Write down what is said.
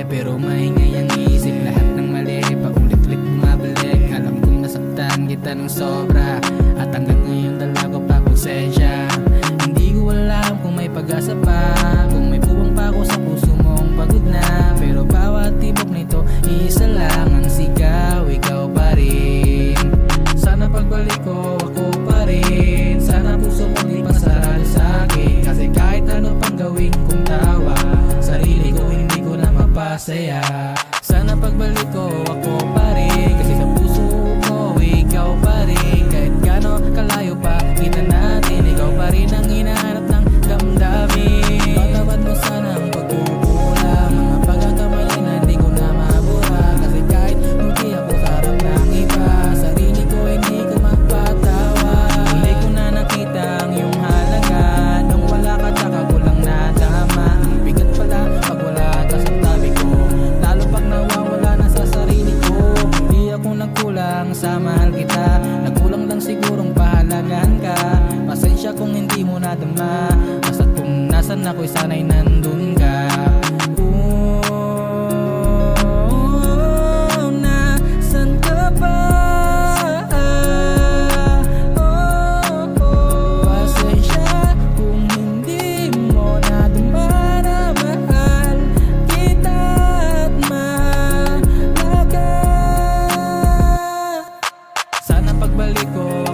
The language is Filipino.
pero maingay ang isip. Lahat ng mali, paulit-ulit bumabalik. Alam kong nasaktan kita ng sobra, at hanggang ngayon dala ko pa konsensya. Hindi ko alam kung may pag-asa pa, kung may puwang pa ako sa puso mong pagod na. Pero bawat tibok nito, isa lang ang sigaw, ikaw pa rin. Sana pagbalik ko, ako pa rin. Sana puso mo di pasarali sa'kin, kasi kahit ano pang gawin kong tawa, sarili ko hindi ko na mapasaya. Sana pagbalik ko, ako pa rin, kasi sa puso ko, ikaw pa rin. Kahit gaano kalayo pa kita natin, ikaw pa rin ang hinahanap ng damdamin. Patawad mo sana ang pagkukulang, mga pagkakamali na hindi ko na mabura, kasi kahit hindi ako sa harap ng iba, sarili ko hindi ko mapatawa. Hindi ko na nakita ang iyong halaga, nung wala ka tsaka ko lang nadama. Ang bigat pala pag wala ka sa tabi ko, lalo pag nawawala na sa sarili ko. Di ako nagkulang sa mahal kita, nagkulang lang sigurong pahalagahan ka. Pasensya kung hindi mo nadama, basta't kung nasan ako'y sana'y nandun ka. Nasan ka ba? Pasensya kung hindi mo nadama na mahal kita at mahalaga. Sana pagbalik ko,